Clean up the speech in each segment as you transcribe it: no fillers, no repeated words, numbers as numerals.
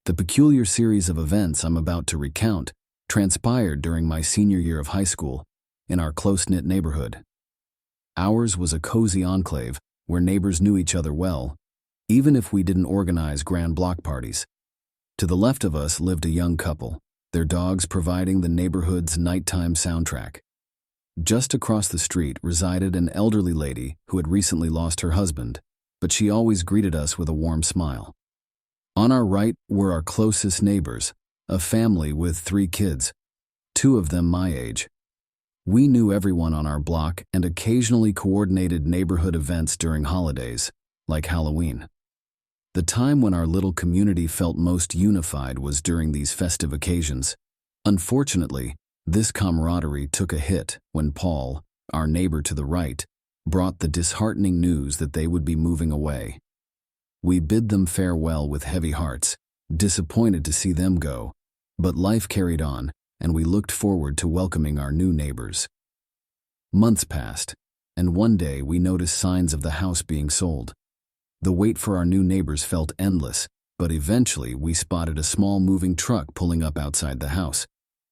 The peculiar series of events I'm about to recount transpired during my senior year of high school in our close-knit neighborhood. Ours was a cozy enclave where neighbors knew each other well, even if we didn't organize grand block parties. To the left of us lived a young couple, their dogs providing the neighborhood's nighttime soundtrack. Just across the street resided an elderly lady who had recently lost her husband, but she always greeted us with a warm smile. On our right were our closest neighbors, a family with 3 kids, 2 of them my age. We knew everyone on our block and occasionally coordinated neighborhood events during holidays, like Halloween. The time when our little community felt most unified was during these festive occasions. Unfortunately, this camaraderie took a hit when Paul, our neighbor to the right, brought the disheartening news that they would be moving away. We bid them farewell with heavy hearts, disappointed to see them go, but life carried on, and we looked forward to welcoming our new neighbors. Months passed, and one day we noticed signs of the house being sold. The wait for our new neighbors felt endless, but eventually we spotted a small moving truck pulling up outside the house.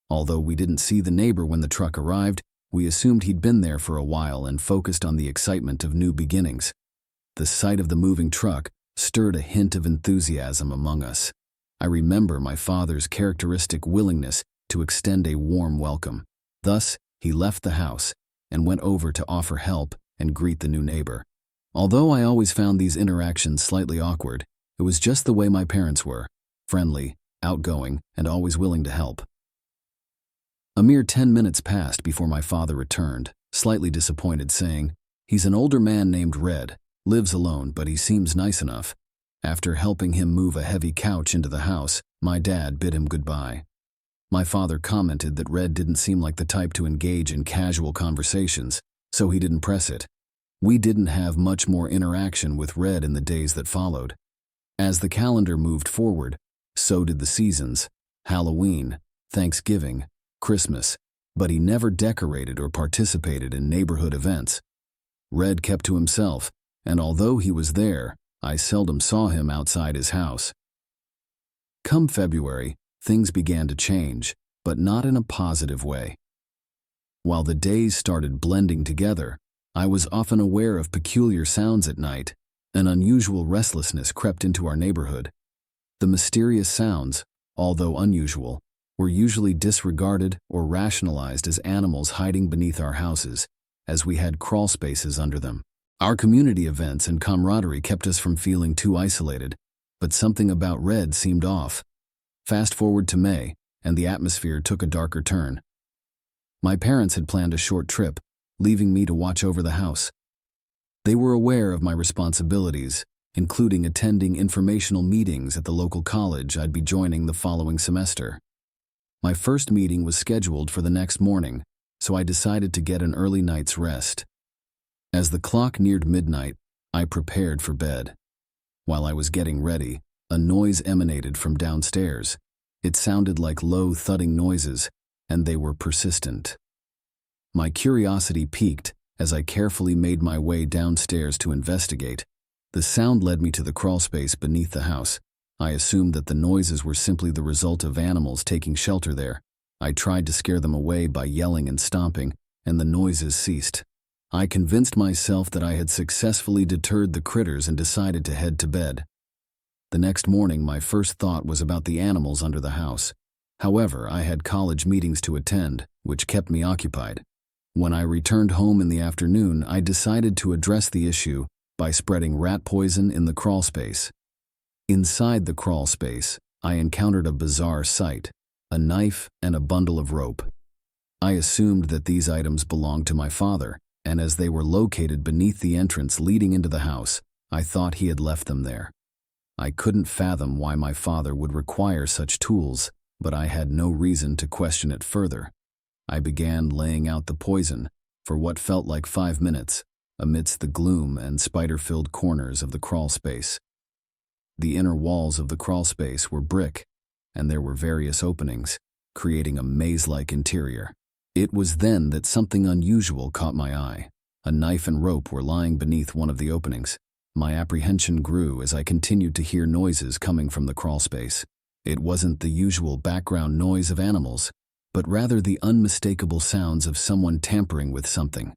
Although we didn't see the neighbor when the truck arrived, we assumed he'd been there for a while and focused on the excitement of new beginnings. The sight of the moving truck stirred a hint of enthusiasm among us. I remember my father's characteristic willingness to extend a warm welcome. Thus, he left the house and went over to offer help and greet the new neighbor. Although I always found these interactions slightly awkward, it was just the way my parents were, friendly, outgoing, and always willing to help. A mere 10 minutes passed before my father returned, slightly disappointed, saying, "He's an older man named Red, lives alone, but he seems nice enough." After helping him move a heavy couch into the house, my dad bid him goodbye. My father commented that Red didn't seem like the type to engage in casual conversations, so he didn't press it. We didn't have much more interaction with Red in the days that followed. As the calendar moved forward, so did the seasons: Halloween, Thanksgiving, Christmas, but he never decorated or participated in neighborhood events. Red kept to himself, and although he was there, I seldom saw him outside his house. Come February, things began to change, but not in a positive way. While the days started blending together, I was often aware of peculiar sounds at night. An unusual restlessness crept into our neighborhood. The mysterious sounds, although unusual, were usually disregarded or rationalized as animals hiding beneath our houses, as we had crawl spaces under them. Our community events and camaraderie kept us from feeling too isolated, but something about Red seemed off. Fast forward to May, and the atmosphere took a darker turn. My parents had planned a short trip, leaving me to watch over the house. They were aware of my responsibilities, including attending informational meetings at the local college I'd be joining the following semester. My first meeting was scheduled for the next morning, so I decided to get an early night's rest. As the clock neared midnight, I prepared for bed. While I was getting ready, a noise emanated from downstairs. It sounded like low thudding noises, and they were persistent. My curiosity piqued as I carefully made my way downstairs to investigate. The sound led me to the crawlspace beneath the house. I assumed that the noises were simply the result of animals taking shelter there. I tried to scare them away by yelling and stomping, and the noises ceased. I convinced myself that I had successfully deterred the critters and decided to head to bed. The next morning, my first thought was about the animals under the house. However, I had college meetings to attend, which kept me occupied. When I returned home in the afternoon, I decided to address the issue by spreading rat poison in the crawlspace. Inside the crawlspace, I encountered a bizarre sight: a knife and a bundle of rope. I assumed that these items belonged to my father, and as they were located beneath the entrance leading into the house, I thought he had left them there. I couldn't fathom why my father would require such tools, but I had no reason to question it further. I began laying out the poison for what felt like 5 minutes, amidst the gloom and spider-filled corners of the crawlspace. The inner walls of the crawlspace were brick, and there were various openings, creating a maze-like interior. It was then that something unusual caught my eye. A knife and rope were lying beneath one of the openings. My apprehension grew as I continued to hear noises coming from the crawlspace. It wasn't the usual background noise of animals, but rather the unmistakable sounds of someone tampering with something.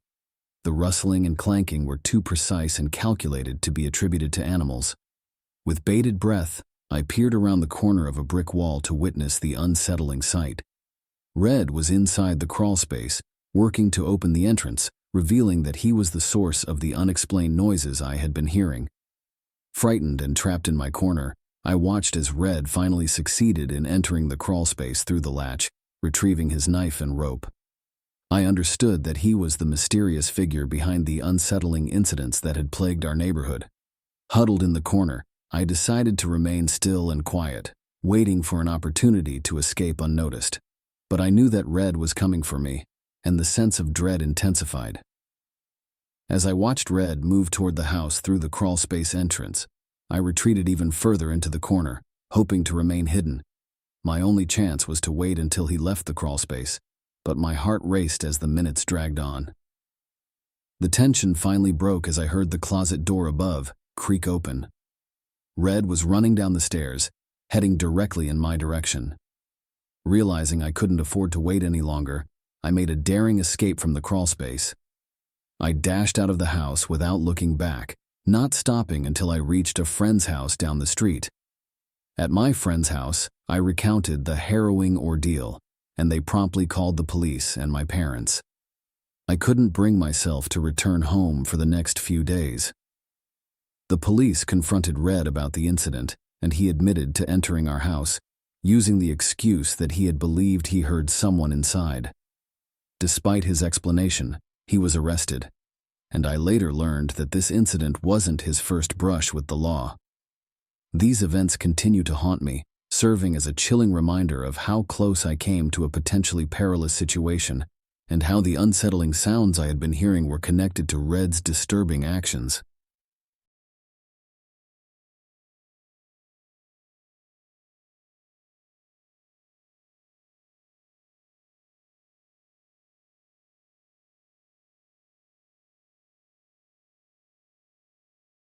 The rustling and clanking were too precise and calculated to be attributed to animals. With bated breath, I peered around the corner of a brick wall to witness the unsettling sight. Red was inside the crawlspace, working to open the entrance, revealing that he was the source of the unexplained noises I had been hearing. Frightened and trapped in my corner, I watched as Red finally succeeded in entering the crawlspace through the latch, retrieving his knife and rope. I understood that he was the mysterious figure behind the unsettling incidents that had plagued our neighborhood. Huddled in the corner, I decided to remain still and quiet, waiting for an opportunity to escape unnoticed. But I knew that Red was coming for me, and the sense of dread intensified. As I watched Red move toward the house through the crawlspace entrance, I retreated even further into the corner, hoping to remain hidden. My only chance was to wait until he left the crawlspace, but my heart raced as the minutes dragged on. The tension finally broke as I heard the closet door above creak open. Red was running down the stairs, heading directly in my direction. Realizing I couldn't afford to wait any longer, I made a daring escape from the crawlspace. I dashed out of the house without looking back, not stopping until I reached a friend's house down the street. At my friend's house, I recounted the harrowing ordeal, and they promptly called the police and my parents. I couldn't bring myself to return home for the next few days. The police confronted Red about the incident, and he admitted to entering our house, using the excuse that he had believed he heard someone inside. Despite his explanation, he was arrested, and I later learned that this incident wasn't his first brush with the law. These events continue to haunt me, serving as a chilling reminder of how close I came to a potentially perilous situation, and how the unsettling sounds I had been hearing were connected to Red's disturbing actions.